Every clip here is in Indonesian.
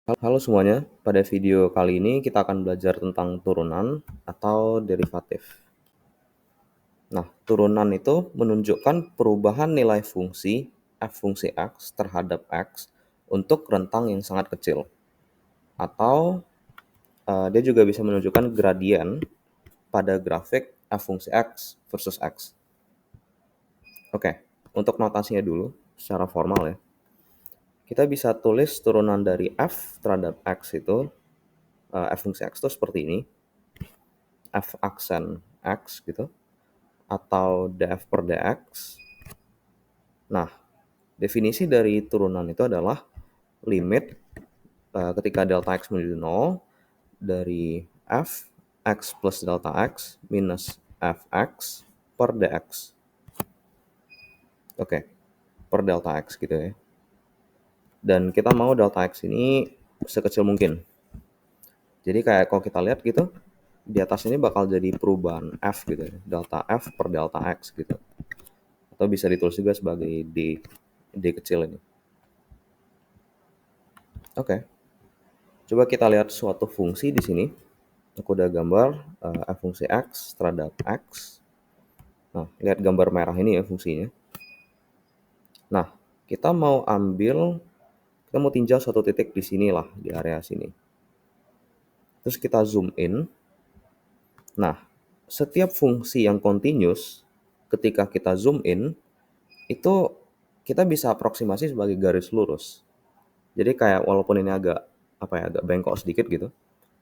Halo semuanya, pada video kali ini kita akan belajar tentang turunan atau derivatif. Nah, turunan itu menunjukkan perubahan nilai fungsi f fungsi x terhadap x untuk rentang yang sangat kecil. Atau dia juga bisa menunjukkan gradien pada grafik f fungsi x versus x. Oke, untuk notasinya dulu secara formal ya. Kita bisa tulis turunan dari f terhadap x itu, f fungsi x itu seperti ini. F aksen x gitu, atau df per dx. Nah, definisi dari turunan itu adalah limit ketika delta x menuju 0 dari f x plus delta x minus fx per dx. Oke, per delta x gitu ya. Dan kita mau delta x ini sekecil mungkin. Jadi kayak kalau kita lihat gitu, di atas ini bakal jadi perubahan f gitu ya, delta f per delta x gitu. Atau bisa ditulis juga sebagai d kecil ini. Oke. Coba kita lihat suatu fungsi di sini. Aku udah gambar f fungsi x terhadap x. Nah, lihat gambar merah ini ya fungsinya. Nah, kita mau tinjau suatu titik di sini lah, di area sini. Terus kita zoom in. Nah, setiap fungsi yang continuous ketika kita zoom in itu kita bisa aproksimasi sebagai garis lurus. Jadi kayak walaupun ini agak agak bengkok sedikit gitu.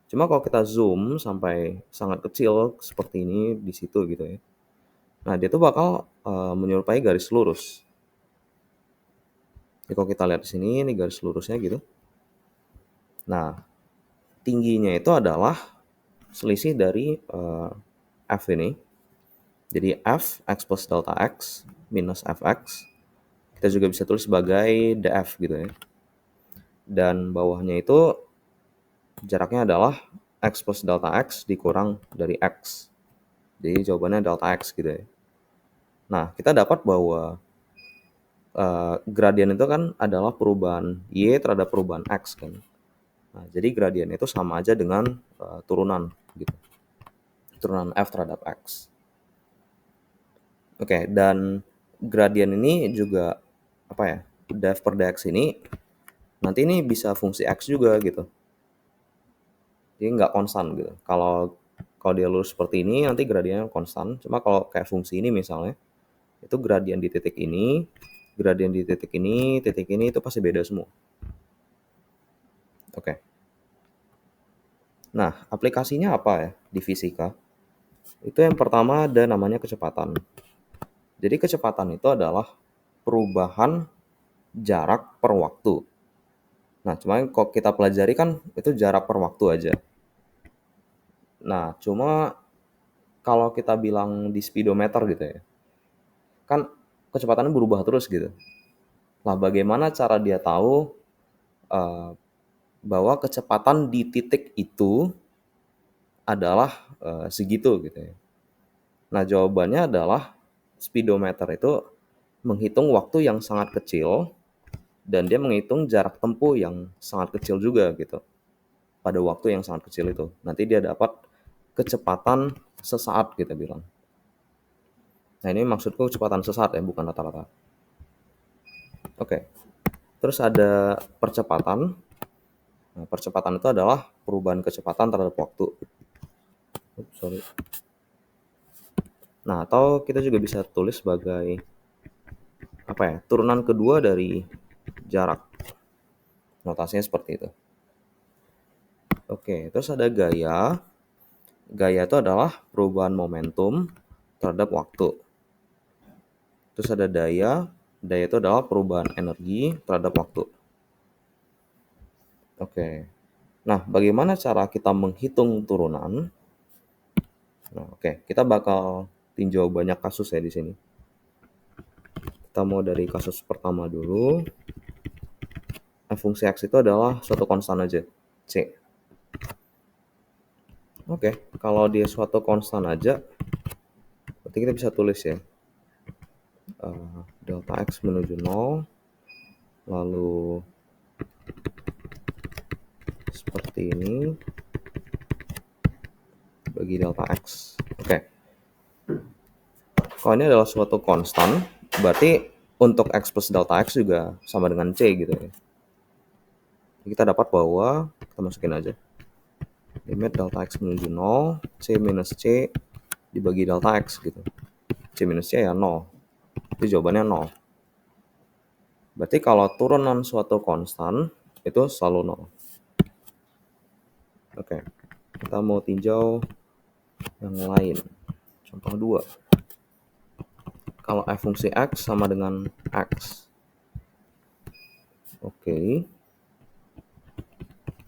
Cuma kalau kita zoom sampai sangat kecil seperti ini di situ gitu ya. Nah, dia tuh bakal menyerupai garis lurus. Jadi kalau kita lihat di sini ini garis lurusnya gitu. Nah, tingginya itu adalah selisih dari f ini. Jadi f x plus delta x minus fx kita juga bisa tulis sebagai df gitu ya. Dan bawahnya itu jaraknya adalah x plus delta x dikurang dari x. Jadi jawabannya delta x gitu ya. Nah, kita dapat bahwa gradien itu kan adalah perubahan y terhadap perubahan x kan. Nah, jadi gradien itu sama aja dengan turunan gitu. Turunan f terhadap x. Oke, dan gradien ini juga df per dx ini nanti ini bisa fungsi x juga gitu. Jadi nggak konstan gitu. Kalau dia lurus seperti ini nanti gradiennya konstan. Cuma kalau kayak fungsi ini misalnya itu gradien di titik ini, gradien di titik ini itu pasti beda semua. Oke. Nah, aplikasinya apa ya di fisika? Itu yang pertama ada namanya kecepatan. Jadi kecepatan itu adalah perubahan jarak per waktu. Nah, cuma kalau kita pelajari kan itu jarak per waktu aja. Nah, cuma kalau kita bilang di speedometer gitu ya, kan kecepatannya berubah terus gitu. Lah, bagaimana cara dia tahu bahwa kecepatan di titik itu adalah segitu gitu ya. Nah, jawabannya adalah speedometer itu menghitung waktu yang sangat kecil dan dia menghitung jarak tempuh yang sangat kecil juga gitu. Pada waktu yang sangat kecil itu. Nanti dia dapat kecepatan sesaat kita bilang. Nah, ini maksudku kecepatan sesaat ya, bukan rata-rata. Oke. Terus ada percepatan. Nah, percepatan itu adalah perubahan kecepatan terhadap waktu. Sorry. Nah, atau kita juga bisa tulis sebagai turunan kedua dari jarak. Notasinya seperti itu. Oke, terus ada gaya. Gaya itu adalah perubahan momentum terhadap waktu. Terus ada daya. Daya itu adalah perubahan energi terhadap waktu. Oke. Nah, bagaimana cara kita menghitung turunan? Nah, oke, kita bakal tinjau banyak kasus ya di sini. Kita mau dari kasus pertama dulu. F fungsi x itu adalah suatu konstan aja, c. Oke, kalau dia suatu konstan aja, berarti kita bisa tulis ya. Delta x menuju 0, lalu seperti ini bagi delta X. Oke. Kalau ini adalah suatu konstan, berarti untuk X plus delta X juga sama dengan C gitu ya. Kita dapat bahwa, kita masukin aja, limit delta X menuju 0, C minus C dibagi delta X gitu. C minus C ya 0. Itu jawabannya 0. Berarti kalau turunan suatu konstan, itu selalu 0. Oke, kita mau tinjau yang lain. Contoh 2. Kalau f fungsi X sama dengan X. Oke.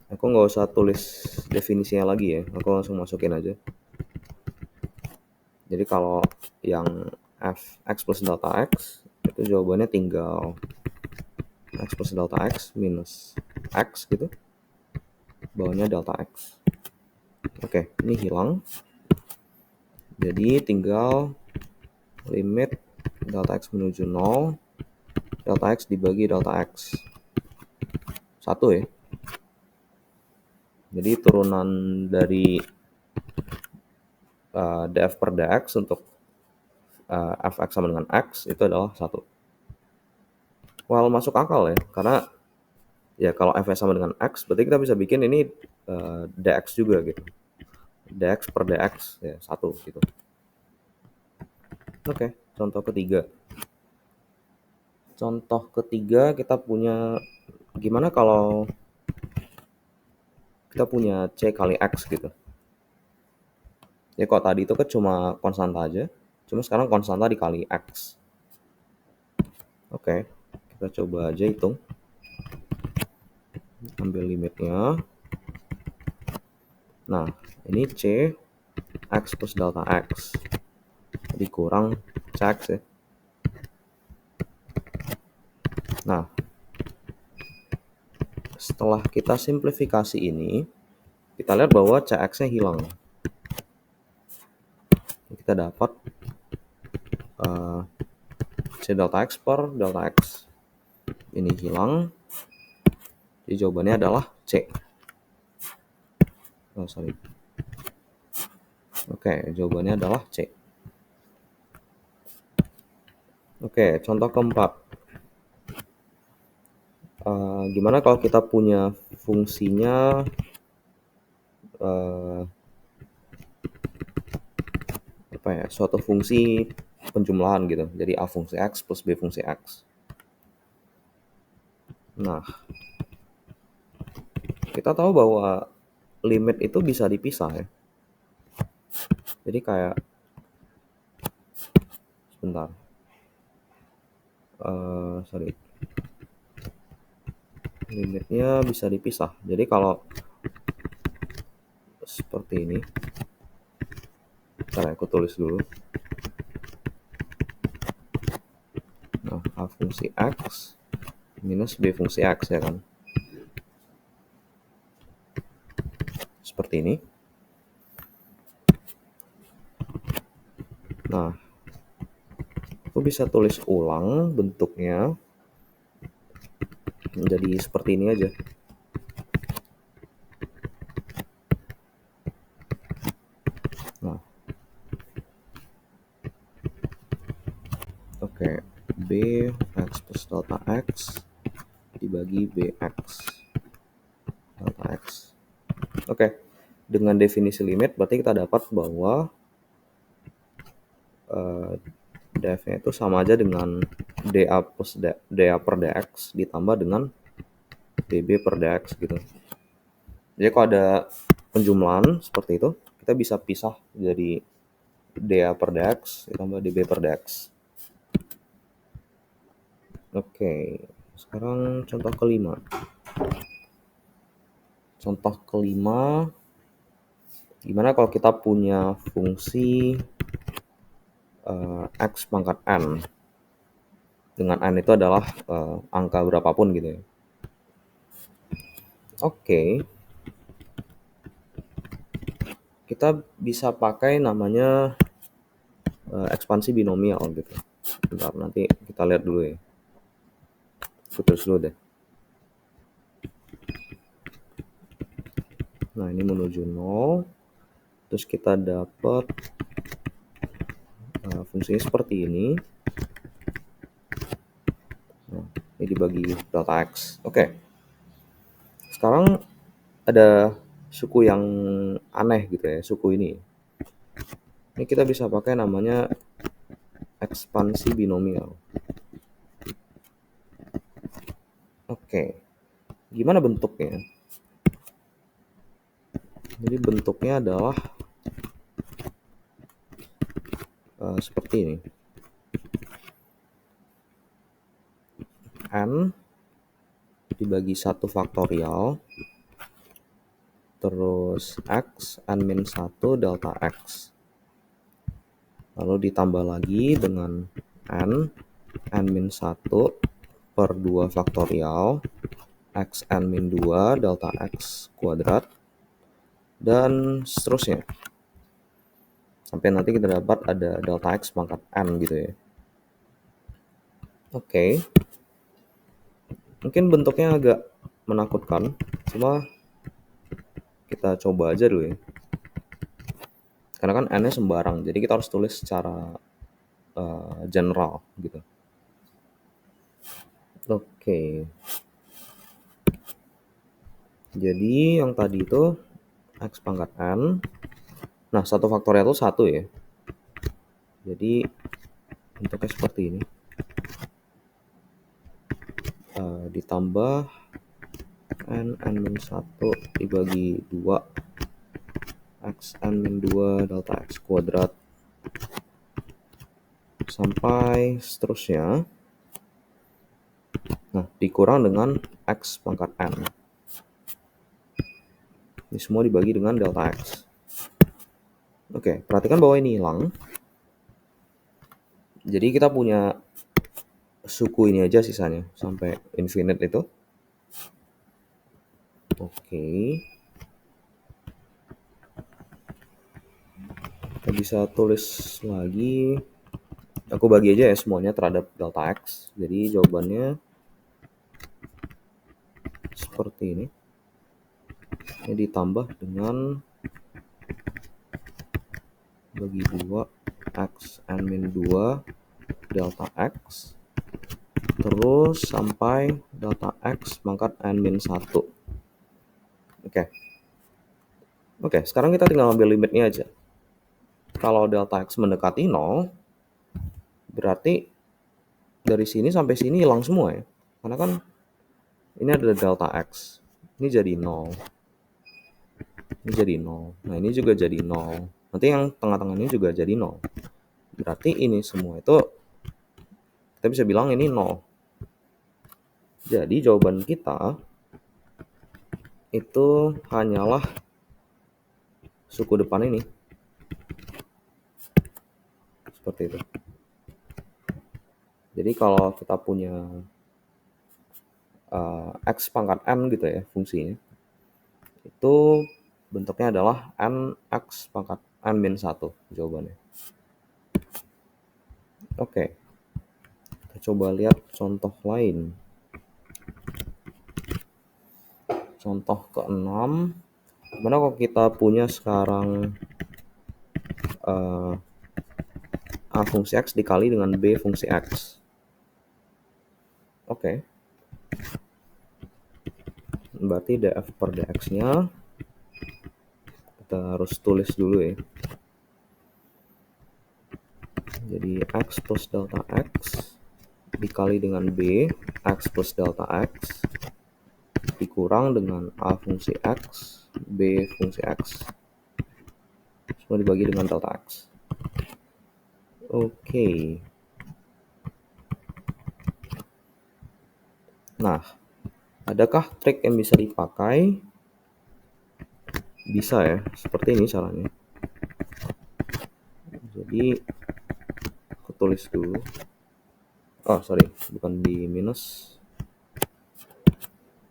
Aku nggak usah tulis definisinya lagi ya, aku langsung masukin aja. Jadi kalau yang X plus delta X, itu jawabannya tinggal X plus delta X minus X gitu. Bawahnya delta X. Oke, ini hilang. Jadi tinggal limit delta X menuju 0, delta X dibagi delta X. 1 ya. Jadi turunan dari df per dx untuk fx sama dengan x itu adalah 1. Well, masuk akal ya, karena ya kalau f sama dengan x, berarti kita bisa bikin ini dx juga gitu. Dx per dx ya 1 gitu. Oke, contoh ketiga. Contoh ketiga kita punya, gimana kalau kita punya c kali x gitu. Ya kalau tadi itu kan cuma konstanta aja, cuma sekarang konstanta dikali x. Oke, kita coba aja hitung. Ambil limitnya. Nah, ini c x plus delta x dikurang cx ya. Nah, setelah kita simplifikasi ini, kita lihat bahwa cx-nya hilang. Kita dapat c delta x per delta x. Ini hilang. Jadi jawabannya adalah c. Oh, sorry. Oke, jawabannya adalah c. Oke, contoh keempat. Gimana kalau kita punya fungsinya suatu fungsi penjumlahan gitu. Jadi a fungsi x plus b fungsi x. Nah, kita tahu bahwa limit itu bisa dipisah ya. Jadi kayak sebentar. Sorry. Limitnya bisa dipisah. Jadi kalau seperti ini, bentar, aku tulis dulu. Nah, a fungsi x minus b fungsi x ya kan. Seperti ini. Nah, aku bisa tulis ulang bentuknya menjadi seperti ini aja. Nah, oke, b x plus delta x dibagi bx delta x. Oke, dengan definisi limit berarti kita dapat bahwa df-nya itu sama aja dengan dA plus dA per dx ditambah dengan dB per dx gitu. Jadi kalau ada penjumlahan seperti itu, kita bisa pisah jadi dA per dx ditambah dB per dx. Oke, sekarang contoh kelima. Contoh kelima, gimana kalau kita punya fungsi x pangkat n, dengan n itu adalah angka berapapun gitu ya. Oke, kita bisa pakai namanya ekspansi binomial gitu. Bentar, nanti kita lihat dulu ya. Tulis dulu deh. Nah, ini menuju 0. Terus kita dapat fungsinya seperti ini. Nah, ini dibagi delta x. Oke. Sekarang ada suku yang aneh gitu ya, suku ini. Ini kita bisa pakai namanya ekspansi binomial. Oke. Gimana bentuknya? Jadi bentuknya adalah seperti ini. N dibagi 1 faktorial, terus x n-1 delta x. Lalu ditambah lagi dengan n-1 per 2 faktorial, x n-2 delta x kuadrat, dan seterusnya. Sampai nanti kita dapat ada delta x pangkat n gitu ya. Oke. Mungkin bentuknya agak menakutkan, cuma kita coba aja dulu ya. Karena kan n-nya sembarang, jadi kita harus tulis secara general gitu. Oke. Jadi yang tadi itu x pangkat n. Nah, 1 faktorial itu 1 ya. Jadi bentuknya seperti ini. Ditambah n-1 dibagi 2 x n-2 delta x kuadrat sampai seterusnya. Nah, dikurang dengan x pangkat n. Ini semua dibagi dengan delta x. Oke, perhatikan bahwa ini hilang. Jadi kita punya suku ini aja sisanya sampai infinite itu. Oke. Kita bisa tulis lagi. Aku bagi aja ya semuanya terhadap delta x. Jadi jawabannya seperti ini. Ini ditambah dengan bagi 2 x n-2 delta x terus sampai delta x pangkat n-1. Oke, sekarang kita tinggal ambil limitnya aja. Kalau delta x mendekati 0, berarti dari sini sampai sini hilang semua ya. Karena kan ini ada delta x. Ini jadi 0. Ini jadi 0. Nah, ini juga jadi 0. Nanti yang tengah-tengahnya juga jadi 0. Berarti ini semua itu kita bisa bilang ini 0. Jadi jawaban kita itu hanyalah suku depan ini. Seperti itu. Jadi kalau kita punya x pangkat n gitu ya fungsinya, itu bentuknya adalah n(x) pangkat n-1 jawabannya. Oke, kita coba lihat contoh lain. Contoh ke-6, gimana kalau kita punya sekarang a fungsi x dikali dengan b fungsi x. Oke. Berarti df per dx-nya kita harus tulis dulu ya. Jadi x plus delta x dikali dengan b x plus delta x dikurang dengan a fungsi x b fungsi x semua dibagi dengan delta x. Oke. Nah, adakah trik yang bisa dipakai? Bisa ya, seperti ini caranya. Jadi aku tulis dulu. Oh sorry, bukan di minus,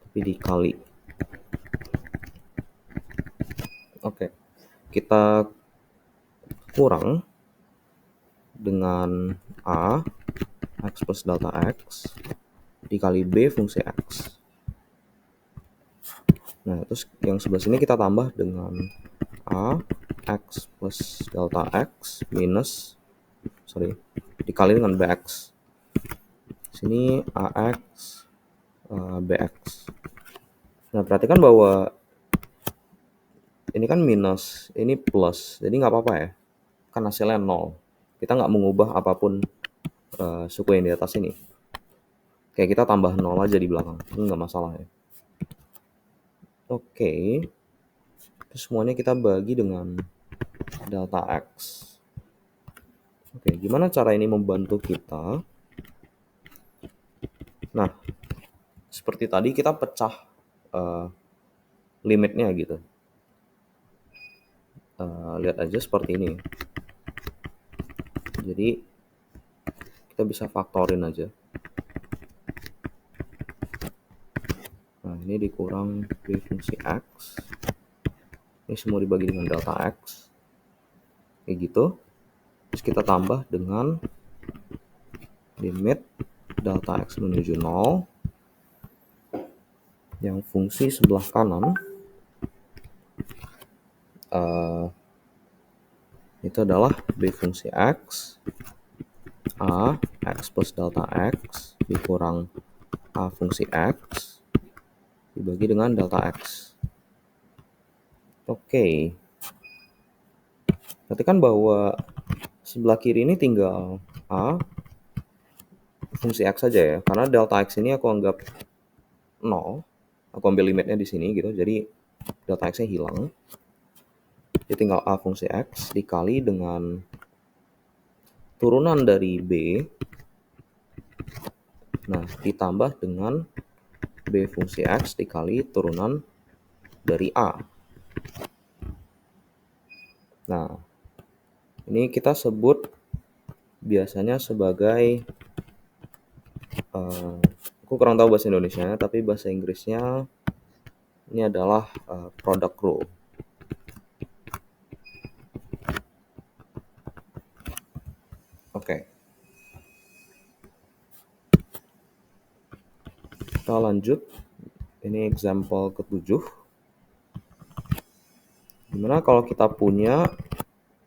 tapi dikali. Oke, kita kurang dengan a x plus delta x dikali b fungsi x. Nah, terus yang sebelah sini kita tambah dengan A X plus delta X minus, dikali dengan BX. Sini AX BX. Nah, perhatikan bahwa ini kan minus, ini plus, jadi nggak apa-apa ya, kan hasilnya 0. Kita nggak mengubah apapun suku yang di atas ini. Kayak kita tambah 0 aja di belakang, ini nggak masalah ya. Oke, terus semuanya kita bagi dengan delta X. Oke, gimana cara ini membantu kita? Nah, seperti tadi kita pecah limitnya gitu. Lihat aja seperti ini. Jadi kita bisa faktorin aja. Nah, ini dikurang B fungsi X. Ini semua dibagi dengan delta X. Kayak gitu. Terus kita tambah dengan limit delta X menuju 0. Yang fungsi sebelah kanan itu adalah B fungsi X A X plus delta X dikurang A fungsi X dibagi dengan delta X. Oke. Perhatikan bahwa sebelah kiri ini tinggal A fungsi X saja ya, karena delta X ini aku anggap 0. Aku ambil limitnya di sini gitu, jadi delta X-nya hilang. Jadi tinggal A fungsi X dikali dengan turunan dari B. Nah, ditambah dengan B fungsi X dikali turunan dari A. Nah, ini kita sebut biasanya sebagai aku kurang tahu bahasa Indonesianya, tapi bahasa Inggrisnya ini adalah product rule. Oke. Kita lanjut. Ini example ke-7. Gimana kalau kita punya,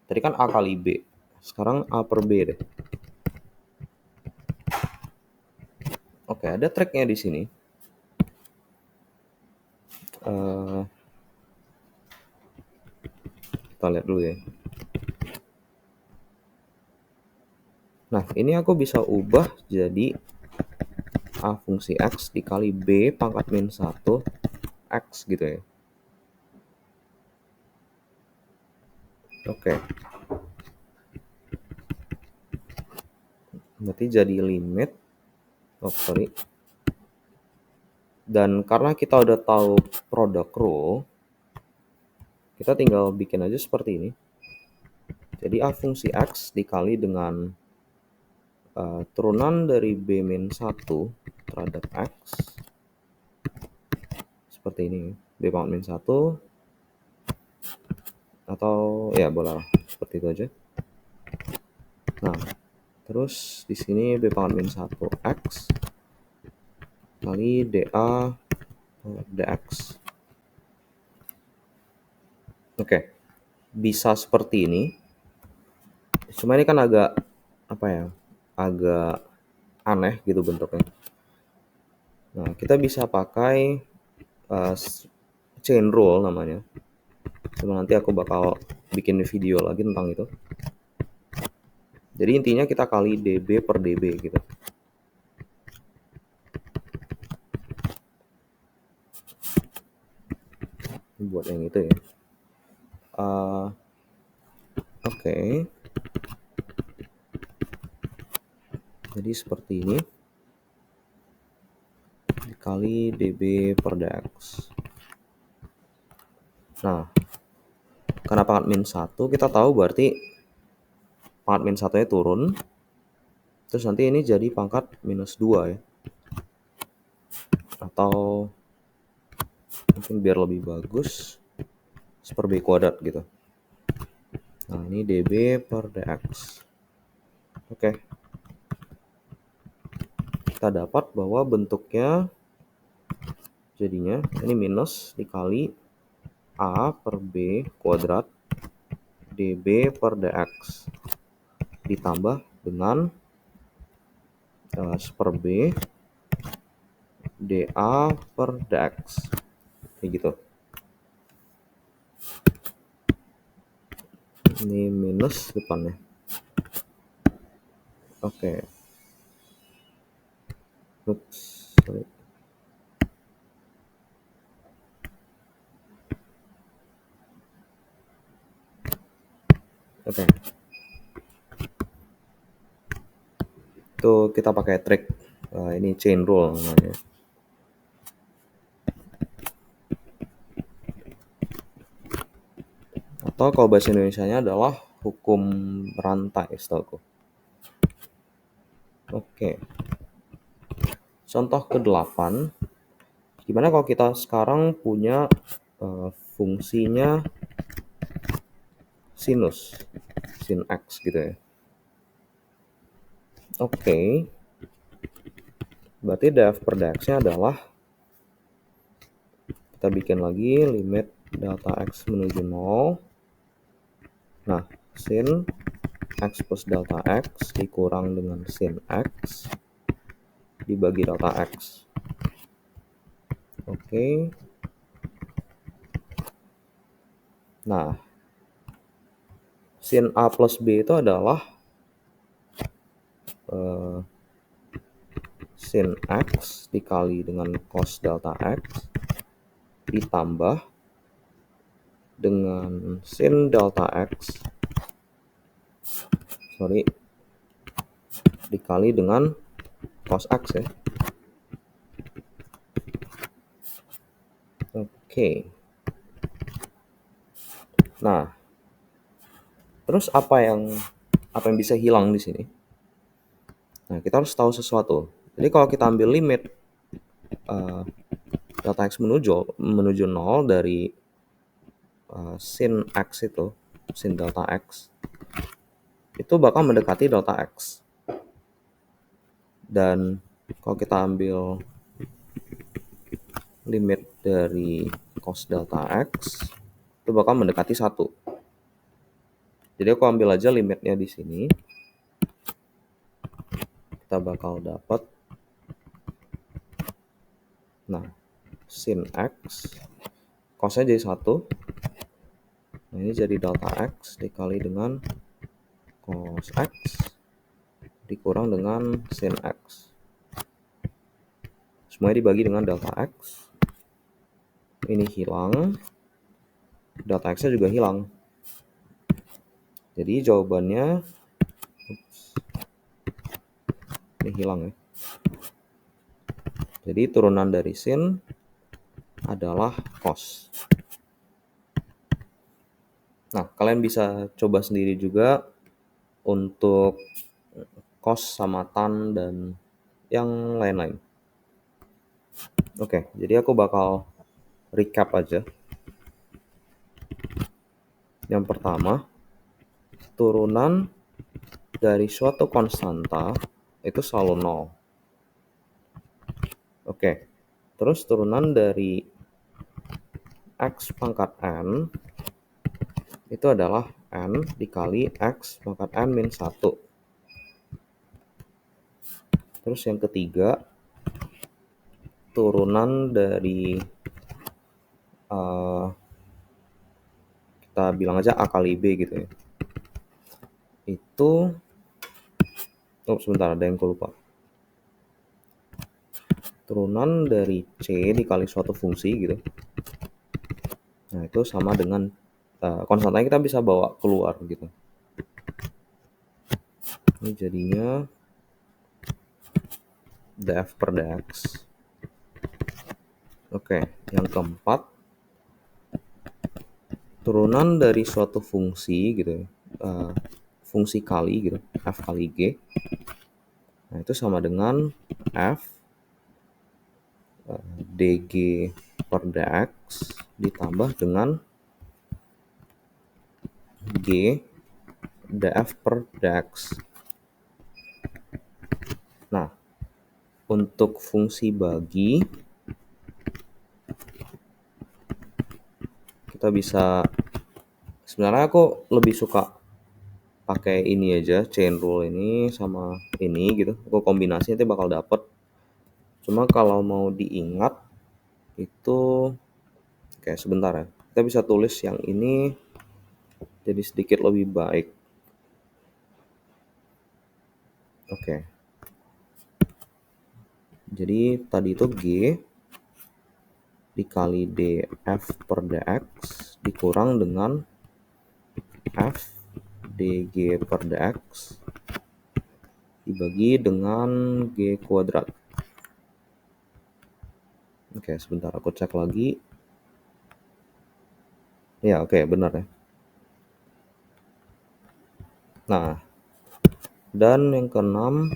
tadi kan A kali B. Sekarang A per B deh. Oke, ada triknya di sini. Kita lihat dulu ya. Nah, ini aku bisa ubah jadi A fungsi X dikali B pangkat min 1 X gitu ya. Oke. Berarti jadi limit. Dan karena kita udah tahu product rule, kita tinggal bikin aja seperti ini. Jadi A fungsi X dikali dengan turunan dari B min 1 terhadap X. Seperti ini. B pangkat min 1. Atau ya boleh seperti itu aja. Nah, terus di sini B pangkat min 1 X kali DA dx. Oke, bisa seperti ini. Cuma ini kan agak agak aneh gitu bentuknya. Nah, kita bisa pakai chain rule namanya. Cuma nanti aku bakal bikin video lagi tentang itu. Jadi intinya kita kali dB per dB gitu. Buat yang itu ya. Oke. Jadi seperti ini. Dikali dB per dx. Nah, karena pangkat min 1 kita tahu berarti pangkat min 1 nya turun. Terus nanti ini jadi pangkat minus 2 ya. Atau mungkin biar lebih bagus per B kuadrat gitu. Nah, ini dB per dx. Oke. Kita dapat bahwa bentuknya Jadinya ini minus dikali A per B kuadrat dB per dx ditambah dengan per B dA per dx. Kayak gitu. Ini minus depannya. Oke. Oops, sorry. Oke. Itu kita pakai trik. Ini chain rule namanya. Atau kalau bahasa Indonesianya adalah hukum rantai, setahuku. Oke. Contoh ke-8. Gimana kalau kita sekarang punya fungsinya sinus, sin x gitu ya. Oke. Berarti df per dx-nya adalah, kita bikin lagi limit delta x menuju 0. Nah, sin x plus delta x dikurang dengan sin x dibagi delta x. Oke. Nah, sin A plus B itu adalah sin x dikali dengan cos delta x ditambah dengan sin delta x dikali dengan cos x ya. Oke. Nah, terus apa yang bisa hilang di sini? Nah, kita harus tahu sesuatu. Jadi kalau kita ambil limit delta x menuju 0 dari sin x itu, sin delta x, itu bakal mendekati delta x. Dan kalau kita ambil limit dari cos delta x, itu bakal mendekati 1. Jadi aku ambil aja limitnya di sini. Kita bakal dapat, nah, sin x, cosnya jadi 1. Nah, ini jadi delta x dikali dengan cos x dikurang dengan sin x. Semuanya dibagi dengan delta x. Ini hilang. Delta x-nya juga hilang. Jadi jawabannya, ini hilang ya. Jadi turunan dari sin adalah cos. Nah, kalian bisa coba sendiri juga untuk cos sama tan dan yang lain-lain. Oke, jadi aku bakal recap aja. Yang pertama, turunan dari suatu konstanta itu selalu 0. Oke, terus turunan dari x pangkat n itu adalah n dikali x pangkat n min 1. Terus yang ketiga, turunan dari kita bilang aja a kali b gitu ya. Itu, sebentar, ada yang aku lupa. Turunan dari c dikali suatu fungsi gitu. Nah, itu sama dengan konstantanya kita bisa bawa keluar gitu. Ini jadinya df per dx. Oke, yang keempat, turunan dari suatu fungsi gitu ya, fungsi kali gitu, f kali g. Nah, itu sama dengan f dg per dx ditambah dengan g df per dx. Nah, untuk fungsi bagi kita bisa, sebenarnya aku lebih suka pakai ini aja, chain rule ini sama ini gitu. Aku kombinasi nanti bakal dapet. Cuma kalau mau diingat itu kayak sebentar ya. Kita bisa tulis yang ini jadi sedikit lebih baik. Oke. Jadi tadi itu G dikali df per dx dikurang dengan f dg per dx dibagi dengan g kuadrat. Oke, sebentar aku cek lagi. Ya, oke, benar ya. Nah, dan yang keenam,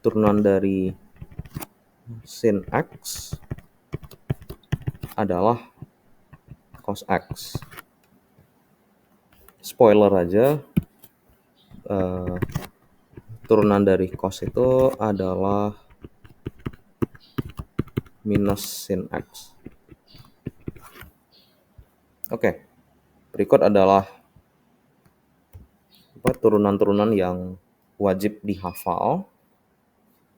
turunan dari sin x adalah cos x. Spoiler aja, turunan dari cos itu adalah minus sin x. Oke, berikut adalah turunan-turunan yang wajib dihafal.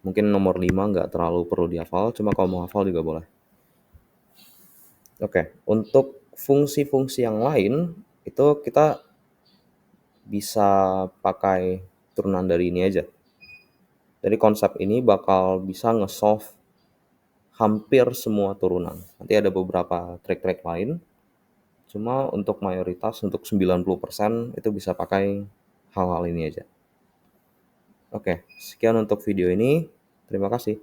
Mungkin nomor 5 nggak terlalu perlu dihafal, cuma kalau mau hafal juga boleh. Oke, untuk fungsi-fungsi yang lain itu kita bisa pakai turunan dari ini aja. Jadi konsep ini bakal bisa nge-solve hampir semua turunan. Nanti ada beberapa trik-trik lain. Cuma untuk mayoritas, untuk 90% itu bisa pakai hal-hal ini aja. Oke, sekian untuk video ini. Terima kasih.